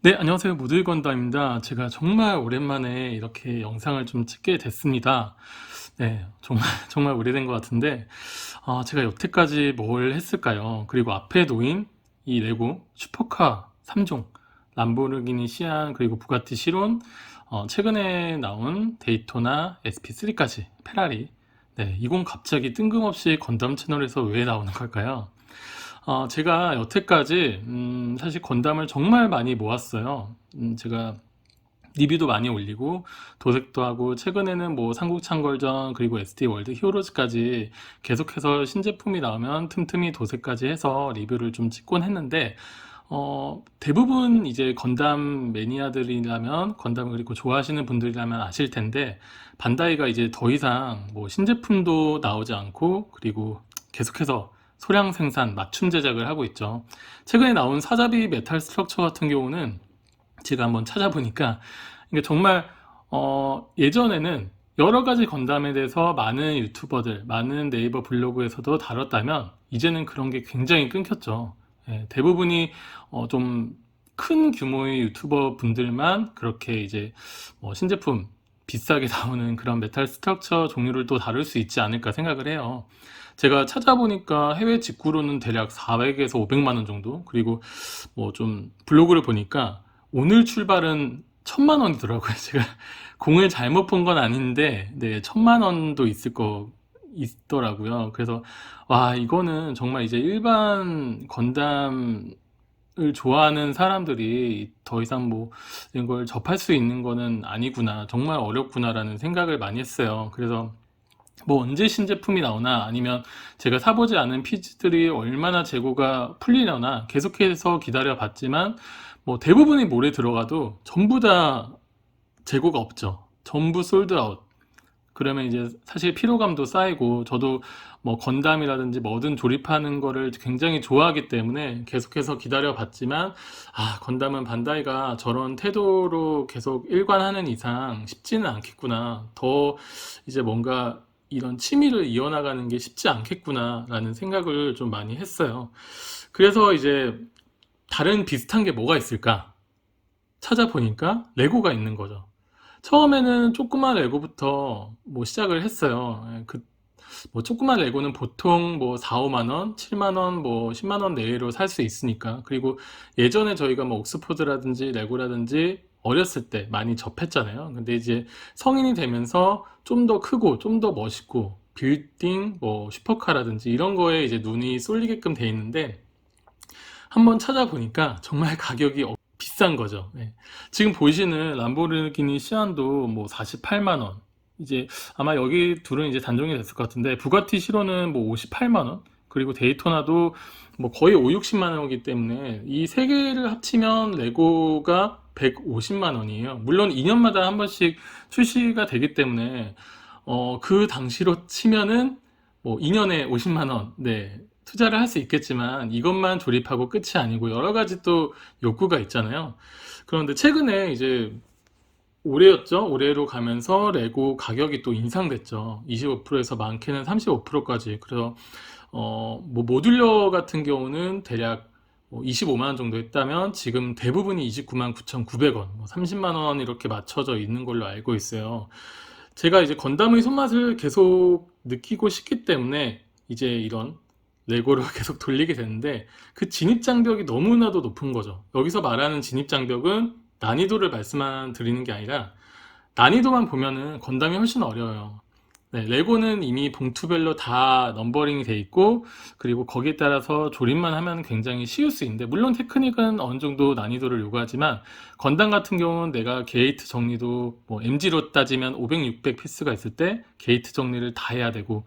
네, 안녕하세요. 모두일건담입니다. 제가 정말 오랜만에 이렇게 영상을 좀 찍게 됐습니다. 네, 정말, 정말 오래된 것 같은데, 제가 여태까지 뭘 했을까요? 그리고 앞에 놓인 이 레고 슈퍼카 3종, 람보르기니 시안, 그리고 부가티 시론, 최근에 나온 데이토나 SP3까지, 페라리. 네, 이건 갑자기 뜬금없이 건담 채널에서 왜 나오는 걸까요? 제가 여태까지 사실 건담을 정말 많이 모았어요. 제가 리뷰도 많이 올리고 도색도 하고 최근에는 뭐 삼국창궐전 그리고 SD 월드 히어로즈까지 계속해서 신제품이 나오면 틈틈이 도색까지 해서 리뷰를 좀 찍곤 했는데 대부분 이제 건담 매니아들이라면 건담을 그리고 좋아하시는 분들이라면 아실 텐데 반다이가 이제 더 이상 뭐 신제품도 나오지 않고 그리고 계속해서 소량 생산, 맞춤 제작을 하고 있죠. 최근에 나온 사자비 메탈 스트럭처 같은 경우는 제가 한번 찾아보니까 이게 정말 예전에는 여러 가지 건담에 대해서 많은 유튜버들, 많은 네이버 블로그에서도 다뤘다면 이제는 그런 게 굉장히 끊겼죠. 예, 대부분이 좀 큰 규모의 유튜버 분들만 그렇게 이제 신제품 비싸게 나오는 그런 메탈 스트럭처 종류를 또 다룰 수 있지 않을까 생각을 해요. 제가 찾아보니까 해외 직구로는 대략 400에서 500만 원 정도, 그리고 뭐 좀 블로그를 보니까 오늘 출발은 1000만 원이더라고요. 제가 공을 잘못 본 건 아닌데, 네, 1000만 원도 있을 거 있더라고요. 그래서 와, 이거는 정말 이제 일반 건담을 좋아하는 사람들이 더 이상 뭐 이런 걸 접할 수 있는 거는 아니구나, 정말 어렵구나라는 생각을 많이 했어요. 그래서 뭐 언제 신제품이 나오나 아니면 제가 사보지 않은 피지들이 얼마나 재고가 풀리려나 계속해서 기다려 봤지만 뭐 대부분이 몰에 들어가도 전부 다 재고가 없죠. 전부 솔드아웃. 그러면 이제 사실 피로감도 쌓이고 저도 뭐 건담이라든지 뭐든 조립하는 거를 굉장히 좋아하기 때문에 계속해서 기다려 봤지만 건담은 반다이가 저런 태도로 계속 일관하는 이상 쉽지는 않겠구나. 더 이제 뭔가 이런 취미를 이어나가는 게 쉽지 않겠구나라는 생각을 좀 많이 했어요. 그래서 이제 다른 비슷한 게 뭐가 있을까 찾아보니까 레고가 있는 거죠. 처음에는 조그만 레고부터 뭐 시작을 했어요. 예, 뭐 조그만 레고는 보통 뭐 4, 5만 원, 7만 원, 뭐 10만 원 내외로 살 수 있으니까. 그리고 예전에 저희가 뭐 옥스포드라든지 레고라든지 어렸을 때 많이 접했잖아요. 근데 이제 성인이 되면서 좀 더 크고 좀 더 멋있고 빌딩, 뭐 슈퍼카라든지 이런 거에 이제 눈이 쏠리게끔 돼 있는데 한번 찾아보니까 정말 가격이 비싼 거죠. 네. 지금 보시는 람보르기니 시안도 뭐 48만 원. 이제 아마 여기 둘은 이제 단종이 됐을 것 같은데 부가티 시로는 뭐 58만 원. 그리고 데이토나도 뭐 거의 5, 60만 원이기 때문에 이 세 개를 합치면 레고가 150만 원이에요. 물론 2년마다 한 번씩 출시가 되기 때문에 그 당시로 치면은 뭐 2년에 50만 원, 네, 투자를 할 수 있겠지만 이것만 조립하고 끝이 아니고 여러 가지 또 욕구가 있잖아요. 그런데 최근에 이제 올해였죠. 올해로 가면서 레고 가격이 또 인상됐죠. 25%에서 많게는 35%까지. 그래서 뭐 모듈러 같은 경우는 대략 25만 원 정도 했다면 지금 대부분이 29만 9,900원, 30만 원 이렇게 맞춰져 있는 걸로 알고 있어요. 제가 이제 건담의 손맛을 계속 느끼고 싶기 때문에 이제 이런 레고를 계속 돌리게 되는데 그 진입 장벽이 너무나도 높은 거죠. 여기서 말하는 진입 장벽은 난이도를 말씀만 드리는 게 아니라 난이도만 보면은 건담이 훨씬 어려워요. 네, 레고는 이미 봉투별로 다 넘버링이 돼 있고 그리고 거기에 따라서 조립만 하면 굉장히 쉬울 수 있는데 물론 테크닉은 어느 정도 난이도를 요구하지만 건담 같은 경우는 내가 게이트 정리도 뭐 MG로 따지면 500, 600 피스가 있을 때 게이트 정리를 다 해야 되고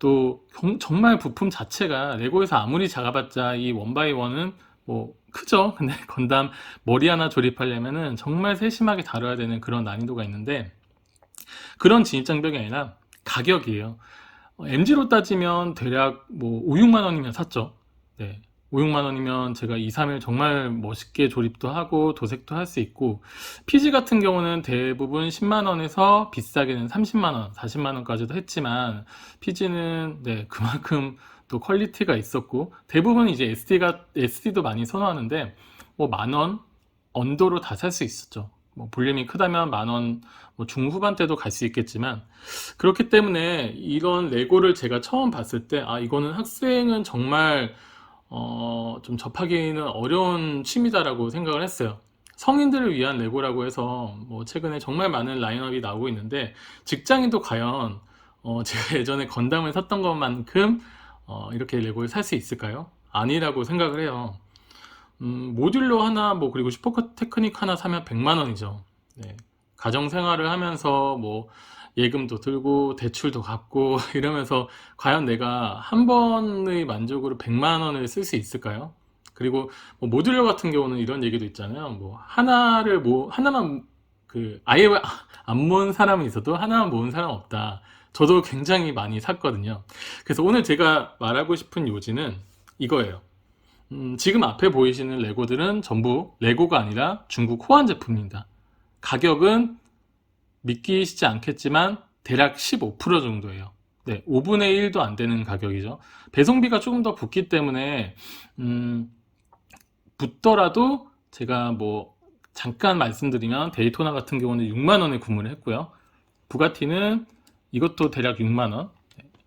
또 정말 부품 자체가 레고에서 아무리 작아봤자 이 원바이원은 뭐 크죠. 근데 건담 머리 하나 조립하려면은 정말 세심하게 다뤄야 되는 그런 난이도가 있는데 그런 진입장벽이 아니라 가격이에요. MG로 따지면 대략 뭐 5, 6만 원이면 샀죠. 네. 5, 6만 원이면 제가 2, 3일 정말 멋있게 조립도 하고 도색도 할 수 있고 PG 같은 경우는 대부분 10만 원에서 비싸게는 30만 원, 40만 원까지도 했지만 PG는 네, 그만큼 또 퀄리티가 있었고 대부분 이제 SD도 많이 선호하는데 뭐 만 원, 언도로 다 살 수 있었죠. 뭐 볼륨이 크다면 10,000원, 뭐 중후반대도 갈 수 있겠지만, 그렇기 때문에 이런 레고를 제가 처음 봤을 때, 아, 이거는 학생은 정말 좀 접하기는 어려운 취미다라고 생각을 했어요. 성인들을 위한 레고라고 해서 뭐 최근에 정말 많은 라인업이 나오고 있는데, 직장인도 과연 제가 예전에 건담을 샀던 것만큼 이렇게 레고를 살 수 있을까요? 아니라고 생각을 해요. 모듈러 하나, 뭐, 그리고 슈퍼 테크닉 하나 사면 100만 원이죠. 네. 가정 생활을 하면서 뭐, 예금도 들고, 대출도 갚고, 이러면서, 과연 내가 한 번의 만족으로 100만 원을 쓸 수 있을까요? 그리고, 뭐 모듈러 같은 경우는 이런 얘기도 있잖아요. 뭐, 하나만, 아예 안 모은 사람은 있어도 하나만 모은 사람 없다. 저도 굉장히 많이 샀거든요. 그래서 오늘 제가 말하고 싶은 요지는 이거예요. 지금 앞에 보이시는 레고들은 전부 레고가 아니라 중국 호환 제품입니다. 가격은 믿기시지 않겠지만 대략 15% 정도예요. 네, 5분의 1도 안 되는 가격이죠. 배송비가 조금 더 붙기 때문에 음, 붙더라도 제가 뭐 잠깐 말씀드리면 데이토나 같은 경우는 6만 원에 구매를 했고요. 부가티는 이것도 대략 6만 원.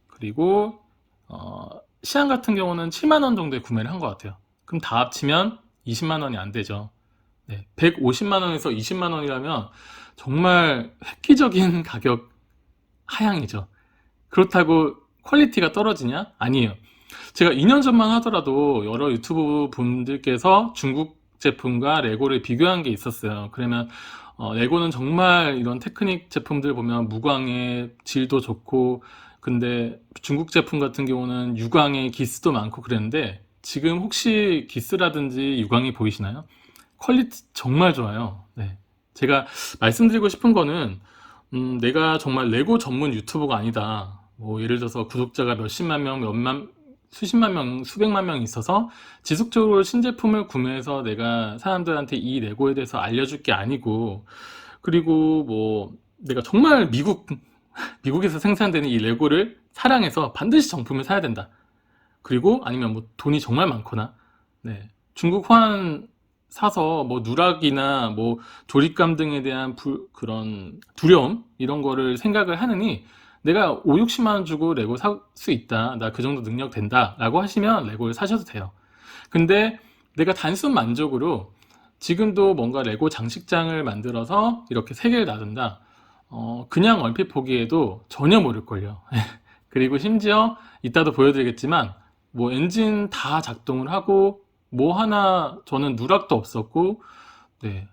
그리고 어, 시안 같은 경우는 7만 원 정도에 구매를 한 것 같아요. 그럼 다 합치면 20만 원이 안 되죠. 네, 150만 원에서 20만 원이라면 정말 획기적인 가격 하향이죠. 그렇다고 퀄리티가 떨어지냐? 아니에요. 제가 2년 전만 하더라도 여러 유튜브 분들께서 중국 제품과 레고를 비교한 게 있었어요. 그러면 레고는 정말 이런 테크닉 제품들 보면 무광의 질도 좋고, 근데 중국 제품 같은 경우는 유광의 기스도 많고 그랬는데, 지금 혹시 기스라든지 유광이 보이시나요? 퀄리티 정말 좋아요. 네. 제가 말씀드리고 싶은 거는 내가 정말 레고 전문 유튜버가 아니다. 뭐 예를 들어서 구독자가 몇십만 명, 수십만 명, 수백만 명 있어서 지속적으로 신제품을 구매해서 내가 사람들한테 이 레고에 대해서 알려줄 게 아니고, 그리고 뭐 내가 정말 미국에서 생산되는 이 레고를 사랑해서 반드시 정품을 사야 된다. 그리고 아니면 뭐 돈이 정말 많거나, 네. 중국 호환 사서 뭐 누락이나 뭐 조립감 등에 대한 그런 두려움 이런 거를 생각을 하느니, 내가 5, 60만 원 주고 레고 살 수 있다. 나 그 정도 능력 된다. 라고 하시면 레고를 사셔도 돼요. 근데 내가 단순 만족으로 지금도 뭔가 레고 장식장을 만들어서 이렇게 세 개를 놔둔다. 그냥 얼핏 보기에도 전혀 모를걸요. 그리고 심지어 이따도 보여드리겠지만 뭐 엔진 다 작동을 하고 뭐 하나 저는 누락도 없었고, 네,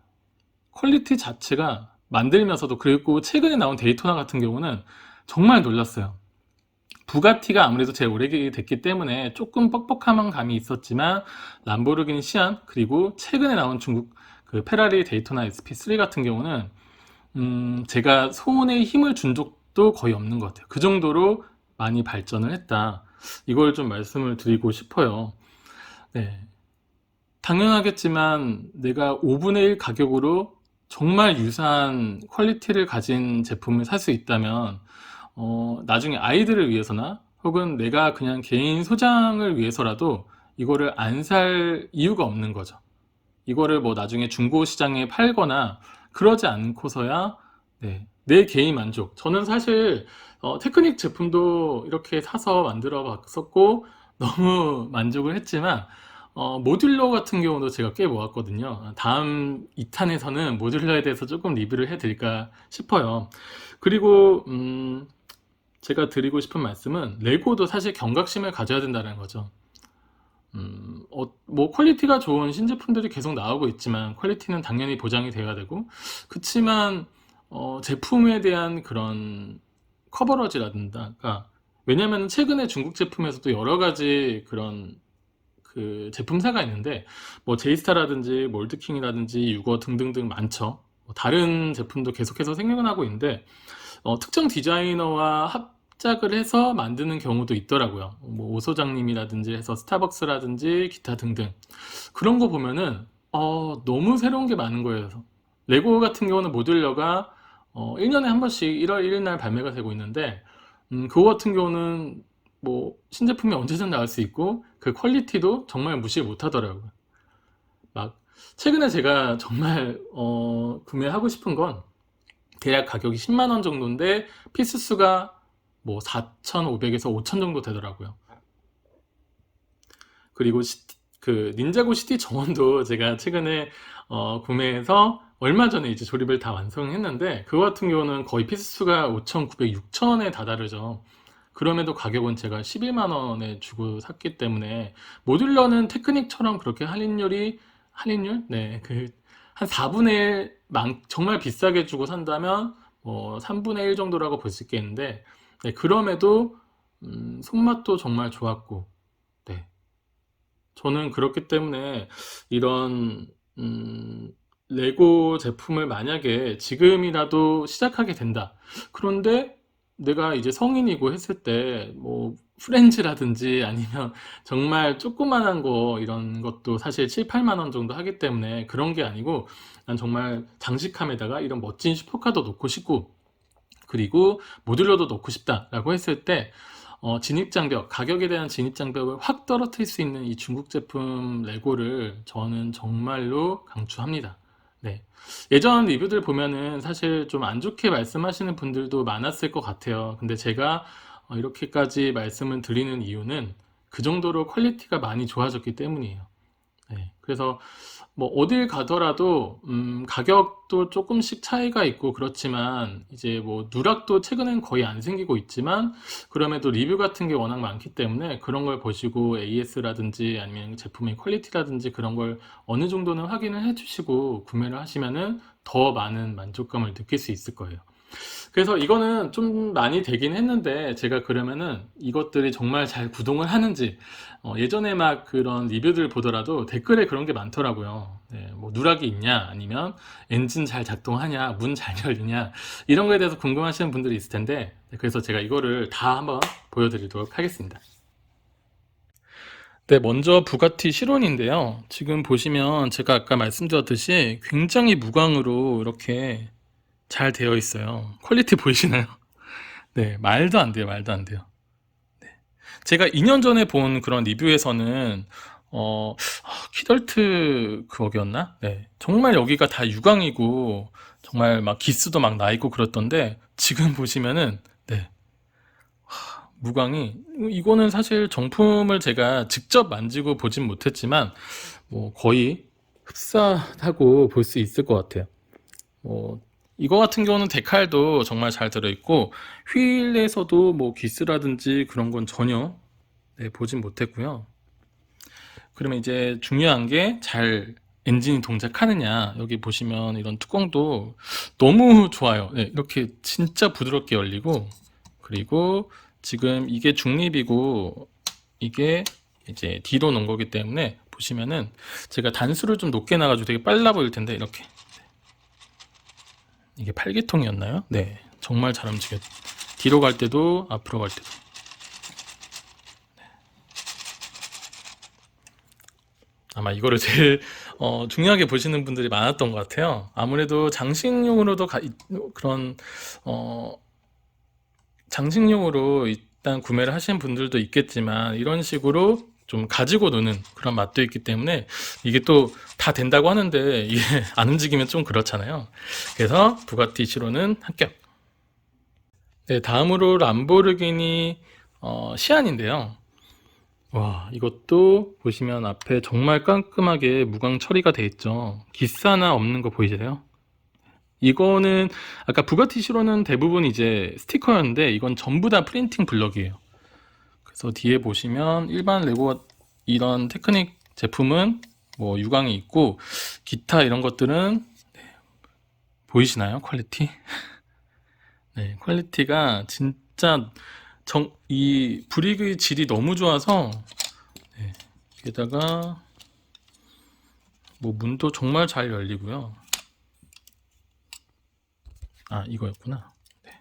퀄리티 자체가 만들면서도, 그리고 최근에 나온 데이토나 같은 경우는 정말 놀랐어요. 부가티가 아무래도 제일 오래됐기 때문에 조금 뻑뻑한 감이 있었지만, 람보르기니 시안, 그리고 최근에 나온 중국 그 페라리 데이토나 SP3 같은 경우는 제가 손에 힘을 준 적도 거의 없는 것 같아요. 그 정도로 많이 발전을 했다. 이걸 좀 말씀을 드리고 싶어요. 네. 당연하겠지만 내가 5분의 1 가격으로 정말 유사한 퀄리티를 가진 제품을 살 수 있다면 나중에 아이들을 위해서나 혹은 내가 그냥 개인 소장을 위해서라도 이거를 안 살 이유가 없는 거죠. 이거를 뭐 나중에 중고 시장에 팔거나 그러지 않고서야, 네, 내 개인 만족. 저는 사실 테크닉 제품도 이렇게 사서 만들어 봤었고 너무 만족을 했지만, 모듈러 같은 경우도 제가 꽤 모았거든요. 다음 2탄에서는 모듈러에 대해서 조금 리뷰를 해드릴까 싶어요. 그리고 제가 드리고 싶은 말씀은 레고도 사실 경각심을 가져야 된다는 거죠. 뭐 퀄리티가 좋은 신제품들이 계속 나오고 있지만 퀄리티는 당연히 보장이 돼야 되고, 그치만 제품에 대한 그런 커버러지라든가, 왜냐면 최근에 중국 제품에서도 여러 가지 그런 그 제품사가 있는데, 뭐 제이스타라든지 몰드킹이라든지 유거 등등등 많죠. 뭐 다른 제품도 계속해서 생겨나고 있는데 특정 디자이너와 합작을 해서 만드는 경우도 있더라고요. 뭐 오소장님이라든지 해서 스타벅스라든지 기타 등등, 그런 거 보면은 너무 새로운 게 많은 거예요. 레고 같은 경우는 모듈러가 1년에 한 번씩 1월 1일 날 발매가 되고 있는데, 그거 같은 경우는 뭐 신제품이 언제든 나올 수 있고 그 퀄리티도 정말 무시 못 하더라고요. 막 최근에 제가 정말 구매하고 싶은 건 대략 가격이 10만 원 정도인데 피스 수가 뭐 4,500에서 5,000 정도 되더라고요. 그리고 그 닌자고 시티 정원도 제가 최근에 구매해서 얼마 전에 이제 조립을 다 완성했는데 그거 같은 경우는 거의 피스 수가 5,900, 6,000원에 다다르죠. 그럼에도 가격은 제가 11만 원에 주고 샀기 때문에 모듈러는 테크닉처럼 그렇게 할인율? 네, 그 한 4분의 1 정말 비싸게 주고 산다면 뭐 3분의 1 정도라고 볼 수 있겠는데 네, 그럼에도 손맛도 정말 좋았고 네, 저는 그렇기 때문에 이런 레고 제품을 만약에 지금이라도 시작하게 된다. 그런데 내가 이제 성인이고 했을 때 뭐 프렌즈라든지 아니면 정말 조그만한 거 이런 것도 사실 7, 8만 원 정도 하기 때문에 그런 게 아니고 난 정말 장식함에다가 이런 멋진 슈퍼카도 놓고 싶고 그리고 모듈러도 넣고 싶다라고 했을 때 진입장벽, 가격에 대한 진입장벽을 확 떨어뜨릴 수 있는 이 중국 제품 레고를 저는 정말로 강추합니다. 네. 예전 리뷰들 보면은 사실 좀 안 좋게 말씀하시는 분들도 많았을 것 같아요. 근데 제가 이렇게까지 말씀을 드리는 이유는 그 정도로 퀄리티가 많이 좋아졌기 때문이에요. 네. 그래서 뭐 어딜 가더라도 가격도 조금씩 차이가 있고 그렇지만 이제 뭐 누락도 최근엔 거의 안 생기고 있지만 그럼에도 리뷰 같은 게 워낙 많기 때문에 그런 걸 보시고 AS라든지 아니면 제품의 퀄리티라든지 그런 걸 어느 정도는 확인을 해주시고 구매를 하시면은 더 많은 만족감을 느낄 수 있을 거예요. 그래서 이거는 좀 많이 되긴 했는데 제가 그러면은 이것들이 정말 잘 구동을 하는지 예전에 막 그런 리뷰들 보더라도 댓글에 그런 게 많더라고요. 네, 뭐 누락이 있냐 아니면 엔진 잘 작동하냐 문 잘 열리냐 이런 거에 대해서 궁금하시는 분들이 있을 텐데 네, 그래서 제가 이거를 다 한번 보여드리도록 하겠습니다. 네, 먼저 부가티 시론인데요. 지금 보시면 제가 아까 말씀드렸듯이 굉장히 무광으로 이렇게 잘 되어 있어요. 퀄리티 보이시나요? 네, 말도 안 돼요, 말도 안 돼요. 네. 제가 2년 전에 본 그런 리뷰에서는 키덜트 그거였나? 네, 정말 여기가 다 유광이고 정말 막 기스도 막 나 있고 그렇던데 지금 보시면은 네, 무광이 이거는 사실 정품을 제가 직접 만지고 보진 못했지만 뭐 거의 흡사하다고 볼 수 있을 것 같아요. 뭐 이거 같은 경우는 데칼도 정말 잘 들어있고 휠에서도 뭐 기스라든지 그런 건 전혀 네, 보진 못했고요. 그러면 이제 중요한 게 잘 엔진이 동작하느냐 여기 보시면 이런 뚜껑도 너무 좋아요. 네, 이렇게 진짜 부드럽게 열리고 그리고 지금 이게 중립이고 이게 이제 뒤로 놓은 거기 때문에 보시면은 제가 단수를 좀 높게 놔가지고 되게 빨라 보일 텐데 이렇게 이게 8기통이었나요? 네, 정말 잘 움직여요. 뒤로 갈 때도 앞으로 갈 때도. 아마 이거를 제일 중요하게 보시는 분들이 많았던 것 같아요. 아무래도 장식용으로도 그런 장식용으로 일단 구매를 하시는 분들도 있겠지만 이런 식으로 좀 가지고 노는 그런 맛도 있기 때문에 이게 또 다 된다고 하는데 이게 안 움직이면 좀 그렇잖아요. 그래서 부가티 시로는 합격. 네, 다음으로 람보르기니 시안인데요. 와, 이것도 보시면 앞에 정말 깔끔하게 무광 처리가 돼 있죠. 기스 하나 없는 거 보이세요? 이거는 아까 부가티 시로는 대부분 이제 스티커였는데 이건 전부 다 프린팅 블럭이에요. 그래서 뒤에 보시면 일반 레고 이런 테크닉 제품은 뭐 유광이 있고 기타 이런 것들은 보이시나요? 퀄리티? 네, 퀄리티가 진짜 이 브릭의 질이 너무 좋아서 네, 게다가 뭐 문도 정말 잘 열리고요. 아, 이거였구나. 네,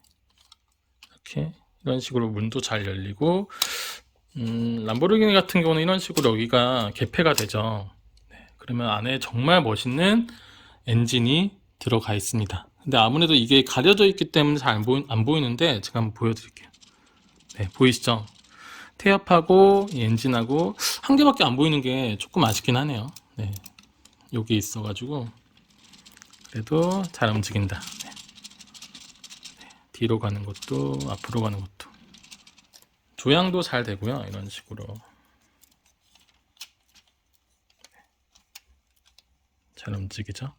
이렇게 이런 식으로 문도 잘 열리고 람보르기니 같은 경우는 이런 식으로 여기가 개폐가 되죠. 네, 그러면 안에 정말 멋있는 엔진이 들어가 있습니다. 근데 아무래도 이게 가려져 있기 때문에 잘 안 보이는데 제가 한번 보여드릴게요. 네, 보이시죠? 태엽하고 이 엔진하고 한 개밖에 안 보이는 게 조금 아쉽긴 하네요. 네, 여기 있어가지고 그래도 잘 움직인다. 네. 뒤로 가는 것도 앞으로 가는 것도 조향도 잘 되고요. 이런 식으로 잘 움직이죠.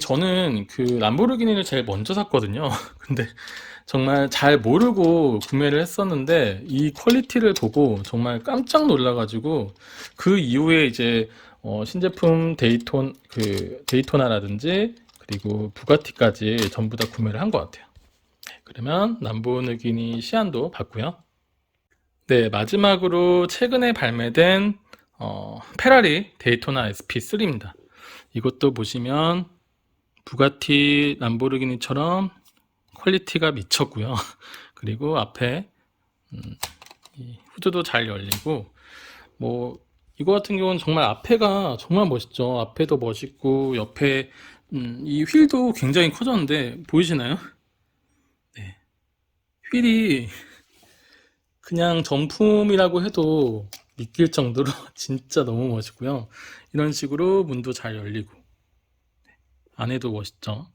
저는 그 람보르기니를 제일 먼저 샀거든요. 근데 정말 잘 모르고 구매를 했었는데 이 퀄리티를 보고 정말 깜짝 놀라가지고 그 이후에 이제 신제품 데이토나라든지 그리고 부가티까지 전부 다 구매를 한 것 같아요. 그러면 람보르기니 시안도 봤고요. 네, 마지막으로 최근에 발매된 페라리 데이토나 SP3입니다. 이것도 보시면 부가티 람보르기니처럼 퀄리티가 미쳤고요. 그리고 앞에 이 후드도 잘 열리고 뭐 이거 같은 경우는 정말 앞에가 정말 멋있죠. 앞에도 멋있고 옆에 이 휠도 굉장히 커졌는데 보이시나요? 네. 휠이 그냥 정품이라고 해도 믿길 정도로 진짜 너무 멋있고요. 이런 식으로 문도 잘 열리고 안에도 멋있죠.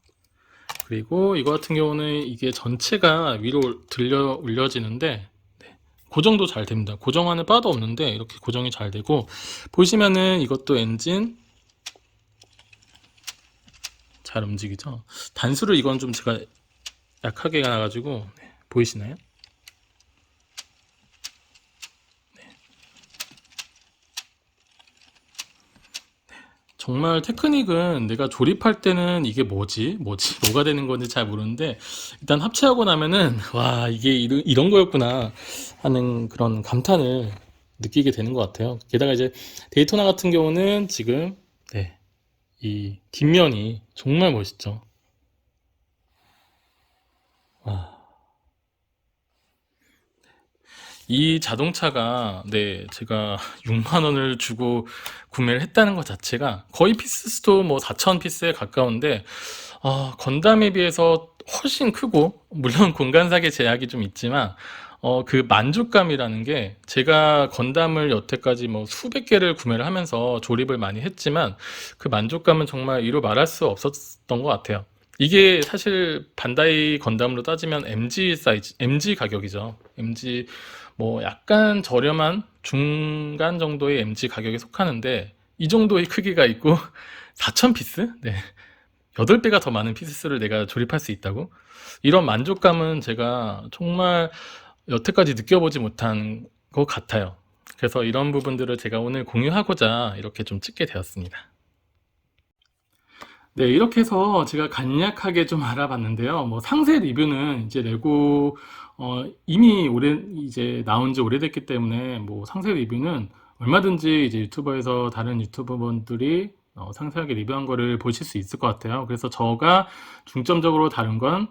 그리고 이거 같은 경우는 이게 전체가 위로 들려 올려지는데 고정도 잘 됩니다. 고정하는 바도 없는데 이렇게 고정이 잘 되고 보시면은 이것도 엔진 잘 움직이죠. 단수를 이건 좀 제가 약하게 가가지고 보이시나요? 정말 테크닉은 내가 조립할 때는 이게 뭐가 되는 건지 잘 모르는데 일단 합체하고 나면은 와 이게 이런 거였구나 하는 그런 감탄을 느끼게 되는 것 같아요. 게다가 이제 데이토나 같은 경우는 지금 이 뒷면이 정말 멋있죠. 와. 이 자동차가 제가 6만 원을 주고 구매를 했다는 것 자체가 거의 피스수도 뭐 4천 피스에 가까운데 건담에 비해서 훨씬 크고 물론 공간사계 제약이 좀 있지만 그 만족감이라는 게 제가 건담을 여태까지 뭐 수백 개를 구매를 하면서 조립을 많이 했지만 그 만족감은 정말 이루 말할 수 없었던 것 같아요. 이게 사실 반다이 건담으로 따지면 MG 사이즈, MG 가격이죠. MG 뭐 약간 저렴한 중간 정도의 MG 가격에 속하는데 이 정도의 크기가 있고 4,000 피스? 네. 8배가 더 많은 피스를 내가 조립할 수 있다고? 이런 만족감은 제가 정말 여태까지 느껴보지 못한 것 같아요. 그래서 이런 부분들을 제가 오늘 공유하고자 이렇게 좀 찍게 되었습니다. 네, 이렇게 해서 제가 간략하게 좀 알아봤는데요. 뭐 상세 리뷰는 이제 레고 이미 이제 나온 지 오래됐기 때문에 뭐 상세 리뷰는 얼마든지 이제 유튜버에서 다른 유튜버분들이 상세하게 리뷰한 거를 보실 수 있을 것 같아요. 그래서 저가 중점적으로 다룬 건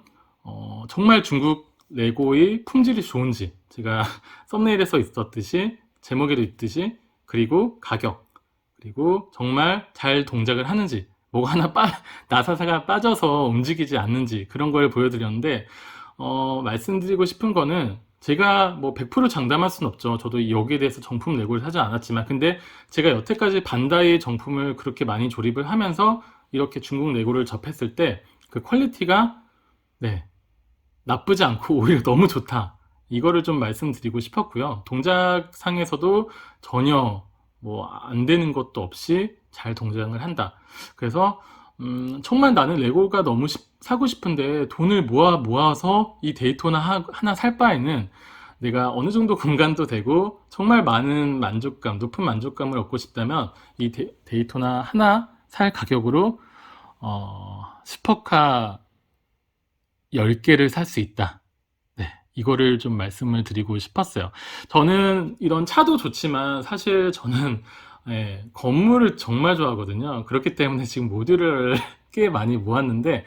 정말 중국 레고의 품질이 좋은지 제가 썸네일에서 있었듯이 제목에도 있듯이 그리고 가격 그리고 정말 잘 동작을 하는지 뭐가 하나 나사사가 빠져서 움직이지 않는지 그런 걸 보여드렸는데 말씀드리고 싶은 거는 제가 뭐 100% 장담할 수는 없죠. 저도 여기에 대해서 정품 레고를 사지 않았지만 근데 제가 여태까지 반다이 정품을 그렇게 많이 조립을 하면서 이렇게 중국 레고를 접했을 때 그 퀄리티가 나쁘지 않고 오히려 너무 좋다. 이거를 좀 말씀드리고 싶었고요. 동작상에서도 전혀 뭐 안 되는 것도 없이 잘 동작을 한다. 그래서 정말 나는 레고가 너무 사고 싶은데 돈을 모아서 이 데이토나 하나 살 바에는 내가 어느 정도 공간도 되고 정말 많은 만족감, 높은 만족감을 얻고 싶다면 이 데이토나 하나 살 가격으로 슈퍼카 10개를 살 수 있다. 이거를 좀 말씀을 드리고 싶었어요. 저는 이런 차도 좋지만 사실 저는 건물을 정말 좋아하거든요. 그렇기 때문에 지금 모듈을 꽤 많이 모았는데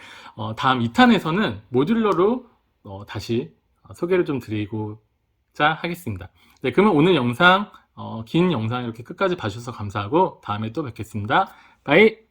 다음 2탄에서는 모듈러로 다시 소개를 좀 드리고자 하겠습니다. 네, 그러면 오늘 영상 긴 영상 이렇게 끝까지 봐주셔서 감사하고 다음에 또 뵙겠습니다. 바이.